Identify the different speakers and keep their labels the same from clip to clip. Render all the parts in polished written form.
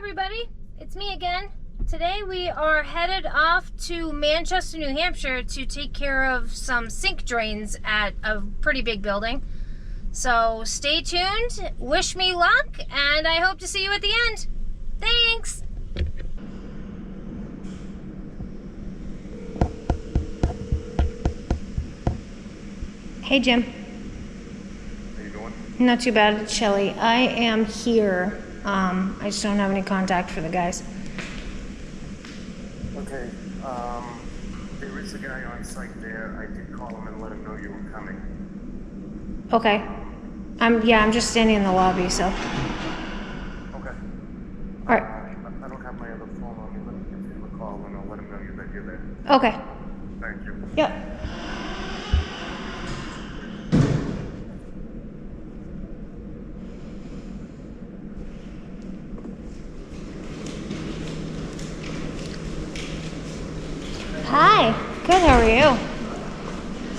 Speaker 1: everybody, it's me again. Today we are headed off to Manchester, New Hampshire to take care of some sink drains at a pretty big building. So stay tuned, wish me luck, and I hope to see you at the end. Thanks! Hey Jim.
Speaker 2: How you doing?
Speaker 1: Not too bad, it's Shelly. I am here. I just don't have any contact for the guys.
Speaker 2: Okay, there is a guy on site there. I did call him and let him know you were coming.
Speaker 1: Okay. I'm just standing in the lobby, so.
Speaker 2: Okay.
Speaker 1: Alright.
Speaker 2: I don't have my other phone on me. Let me give him a call and I'll let him know that you're there.
Speaker 1: Okay.
Speaker 2: Thank you.
Speaker 1: Yep. Hi. Good, how are you?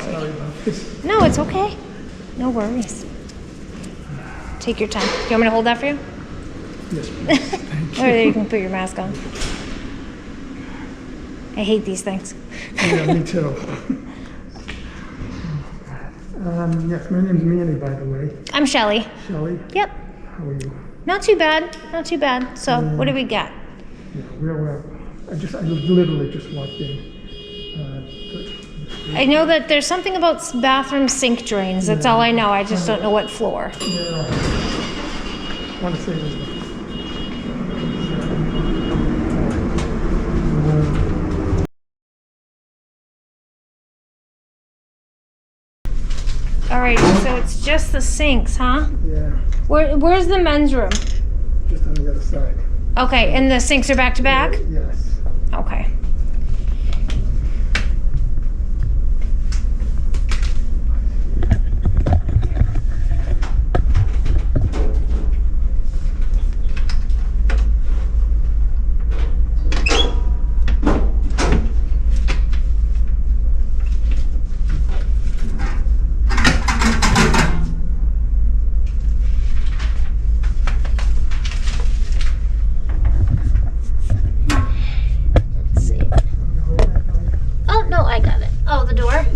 Speaker 3: Sorry about this.
Speaker 1: No, it's okay. No worries. Take your time. Do you want me to hold that for you?
Speaker 3: Yes, please. Thank
Speaker 1: Or there you can put your mask on. I hate these things.
Speaker 3: Yeah, me too. Yes, my name's Manny, by the way.
Speaker 1: I'm Shelly.
Speaker 3: Shelly,
Speaker 1: Yep.
Speaker 3: how are you?
Speaker 1: Not too bad. Not too bad. So, what do we got?
Speaker 3: Yeah, we're, I literally just walked in.
Speaker 1: I know that there's something about bathroom sink drains. That's all I know. I just don't know what floor.
Speaker 3: Yeah, I want to say this.
Speaker 1: Alrighty, so it's just the sinks, huh?
Speaker 3: Yeah,
Speaker 1: Where's the men's room?
Speaker 3: just on the other side.
Speaker 1: Okay, and the sinks are back to back?
Speaker 3: Yes.
Speaker 1: Okay.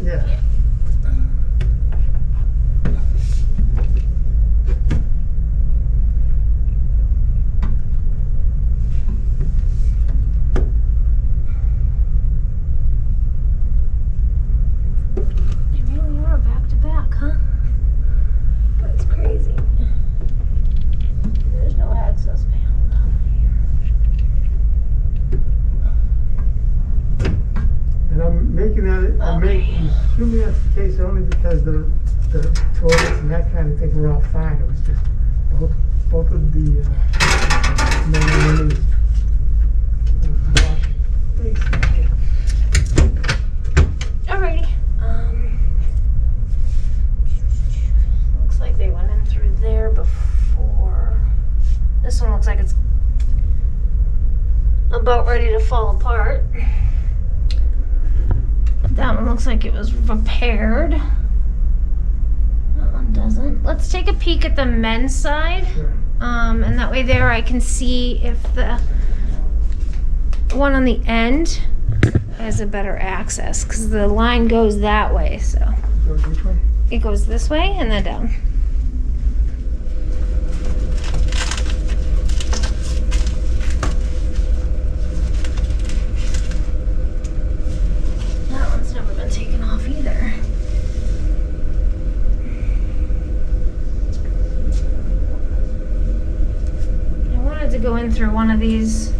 Speaker 3: Yeah.
Speaker 1: They really are back to back, huh? That's crazy. There's no access panel down here.
Speaker 3: And I'm making that, I'm assuming that's the case only because the toilets and that kind of thing were all fine. It was just both of the men and women's wash basins.
Speaker 1: Alrighty. Looks like they went in through there before. This one looks like it's about ready to fall apart. That one looks like it was repaired. That one doesn't. Let's take a peek at the men's side.
Speaker 3: Sure.
Speaker 1: And that way there I can see if the one on the end has a better access, because the line goes that way, so.
Speaker 3: Goes which way?
Speaker 1: It goes this way and then down. That one's never been taken off either. I wanted to go in through one of these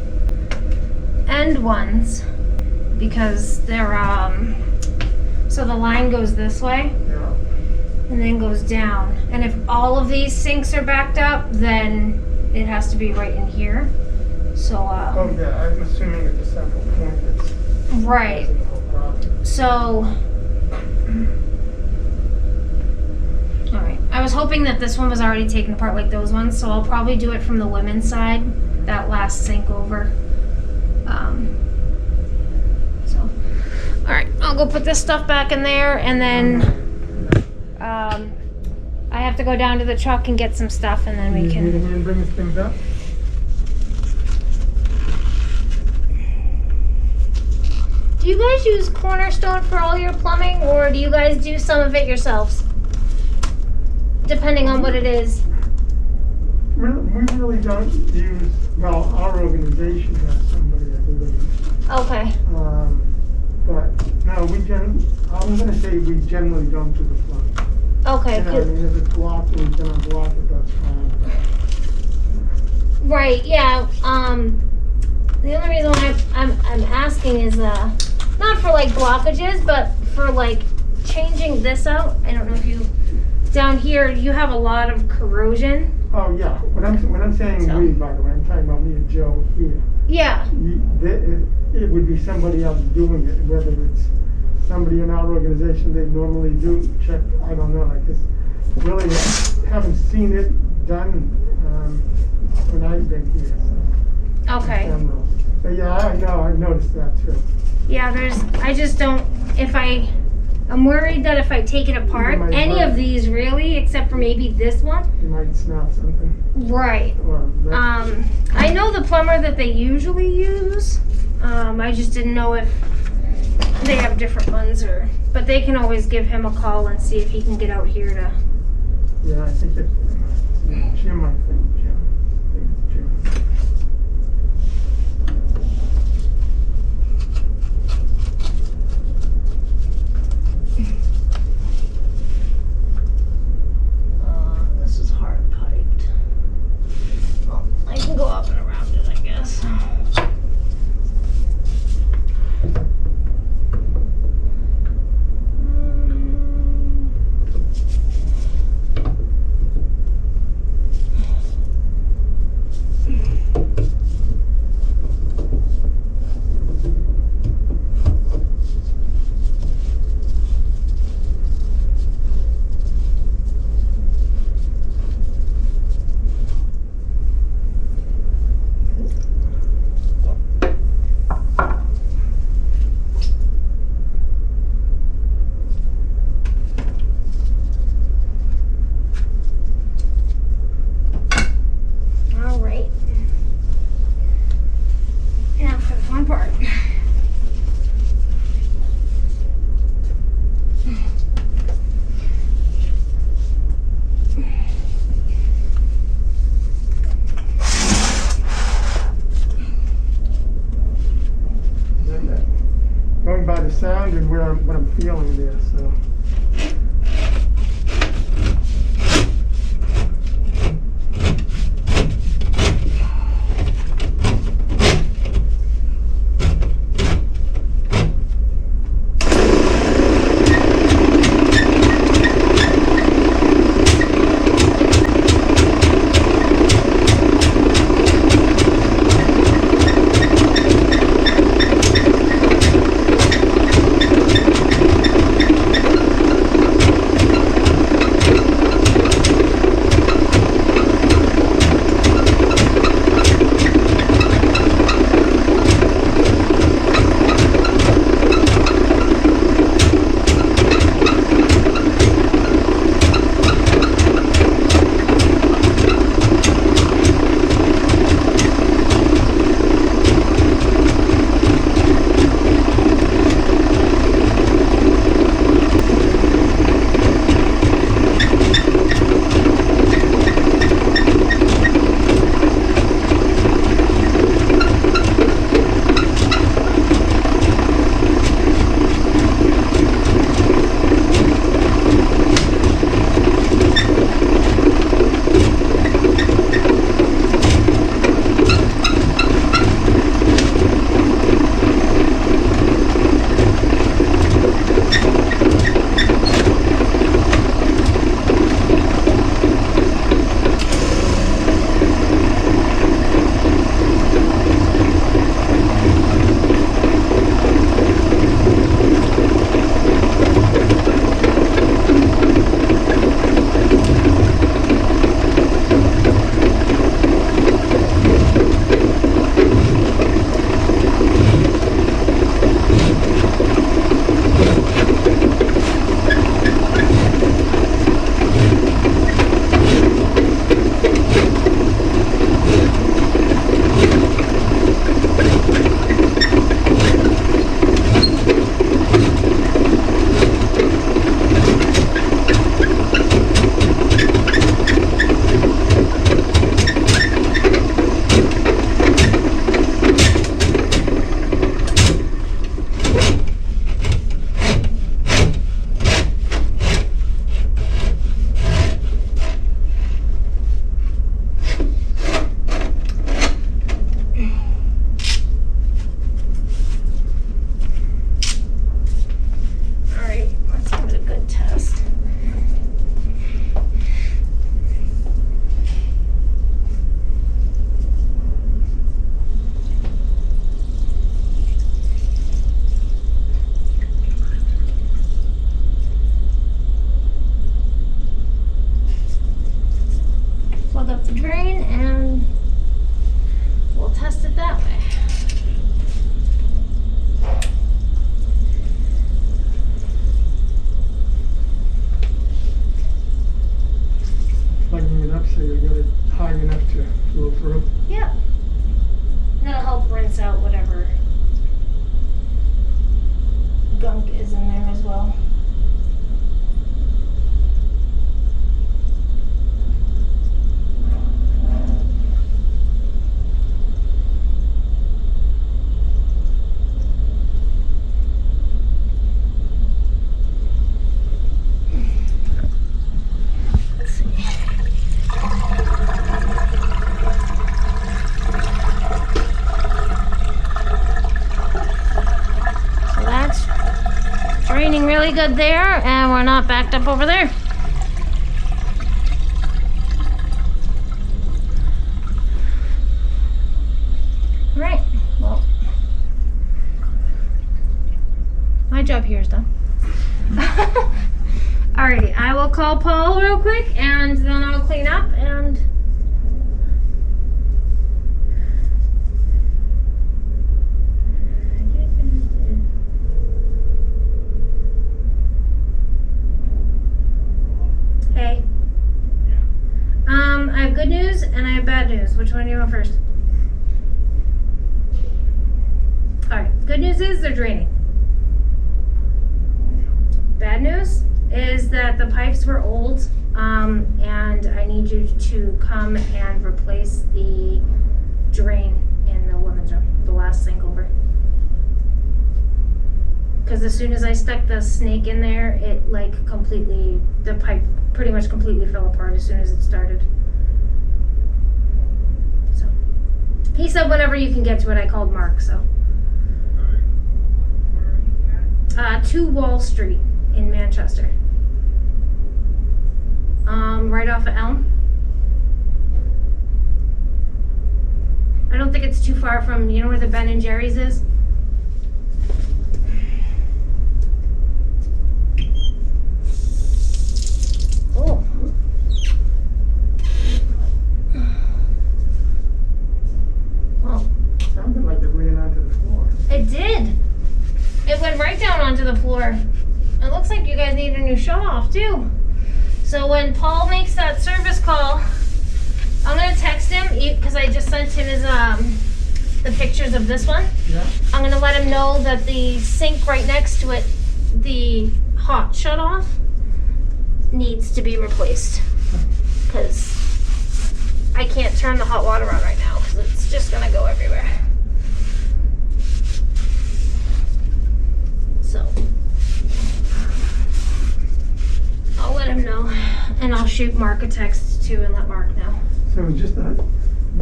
Speaker 1: end ones because they're so the line goes this way
Speaker 3: Yeah.
Speaker 1: and then goes down, and if all of these sinks are backed up, then it has to be right in here. So
Speaker 3: Oh yeah, I'm assuming it's a central point that's
Speaker 1: right.
Speaker 3: causing the whole problem.
Speaker 1: So all right, I was hoping that this one was already taken apart like those ones, so I'll probably do it from the women's side, that last sink over. So all right, I'll go put this stuff back in there, and then I have to go down to the truck and get some stuff, and then we
Speaker 3: You need a
Speaker 1: can.
Speaker 3: hand bring these things up?
Speaker 1: Do you guys use Cornerstone for all your plumbing, or do you guys do some of it yourselves? Depending on what it is.
Speaker 3: We really don't use, well, our organization has somebody, I believe.
Speaker 1: Okay.
Speaker 3: But no, I'm gonna say we generally don't do the plumbing.
Speaker 1: Okay.
Speaker 3: You know, I mean, if it's blocked, we can unblock it, that's fine.
Speaker 1: Right. Yeah. The only reason why I'm asking is not for like blockages, but for like changing this out. I don't know if you down here you have a lot of corrosion.
Speaker 3: Oh yeah, when I'm saying
Speaker 1: So.
Speaker 3: we, by the way, I'm talking about me and Joe here.
Speaker 1: Yeah.
Speaker 3: It would be somebody else doing it, whether it's somebody in our organization they normally do check. I don't know. I just really haven't seen it done when I've been here. So,
Speaker 1: Okay.
Speaker 3: in general. But yeah, I know. I've noticed that too.
Speaker 1: Yeah. I just don't. I'm worried that if I take it apart,
Speaker 3: might
Speaker 1: any
Speaker 3: hurt.
Speaker 1: of these really, except for maybe this one.
Speaker 3: You might snap something.
Speaker 1: Right.
Speaker 3: Or
Speaker 1: I know the plumber that they usually use. I just didn't know if they have different ones but they can always give him a call and see if he can get out here to.
Speaker 3: yeah, I think it's Jim. I think it's Jim.
Speaker 1: This is hard piped. Well, I can go up and around it, I guess. All right. Now for the fun part.
Speaker 3: Going by the sound and what I'm feeling there, so.
Speaker 1: really good there, and we're not backed up over there. Right, well, my job here is done. Alrighty, I will call Paul real quick, and then I'll clean up, and hey. I have good news and I have bad news. Which one do you want first? Alright, good news is they're draining. Bad news is that the pipes were old, and I need you to come and replace the drain in the women's room, the last sink over. Because as soon as I stuck the snake in there, it like completely, the pipe pretty much completely fell apart as soon as it started. So, he said whenever you can get to it. I called Mark, so. 2 Wall Street in Manchester. Right off of Elm. I don't think it's too far from, you know where the Ben and Jerry's is? Oh. Well.
Speaker 3: Sounded like it ran onto the floor.
Speaker 1: It did. It went right down onto the floor. It looks like you guys need a new shut off too. So when Paul makes that service call, I'm gonna text him because I just sent him his the pictures of this one.
Speaker 3: Yeah.
Speaker 1: I'm gonna let him know that the sink right next to it, the hot shut off, needs to be replaced because I can't turn the hot water on right now because it's just gonna go everywhere. So I'll let him know, and I'll shoot Mark a text too and let Mark know.
Speaker 3: So it was just the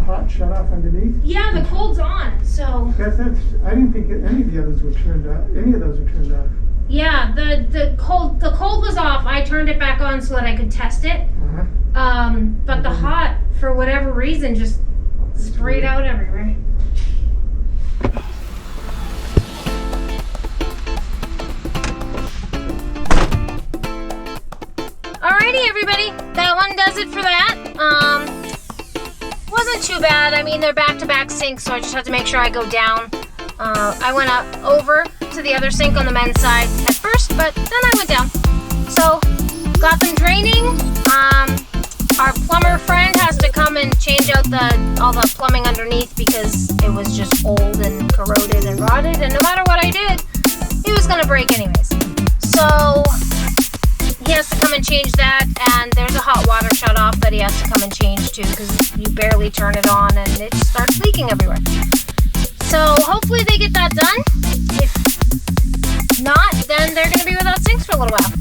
Speaker 3: hot shut off underneath?
Speaker 1: Yeah, the cold's on, so.
Speaker 3: That's, I didn't think any of the others were turned off. Any of those were turned off.
Speaker 1: Yeah, the cold was off. I turned it back on so that I could test it. But the hot, for whatever reason, just sprayed out everywhere. Alrighty, everybody, that one does it for that. Wasn't too bad. I mean, they're back-to-back sinks, so I just have to make sure I go down. I went over to the other sink on the men's side at first, but then I went down. So, got them draining. Our plumber friend has to come and change out all the plumbing underneath because it was just old and corroded and rotted, and no matter what I did, it was gonna break anyways. So, he has to come and change that, and there's a hot water shut off that he has to come and change too because you barely turn it on and it starts leaking everywhere. So hopefully they get that done. If not, then they're going to be without sinks for a little while.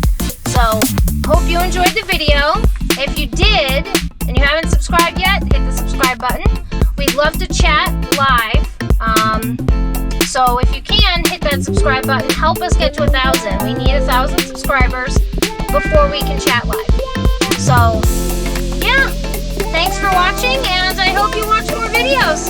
Speaker 1: So hope you enjoyed the video. If you did and you haven't subscribed yet, hit the subscribe button. We'd love to chat live. So if you can, hit that subscribe button. Help us get to 1,000. We need 1,000 subscribers before we can chat live. So, yeah, thanks for watching, and I hope you watch more videos.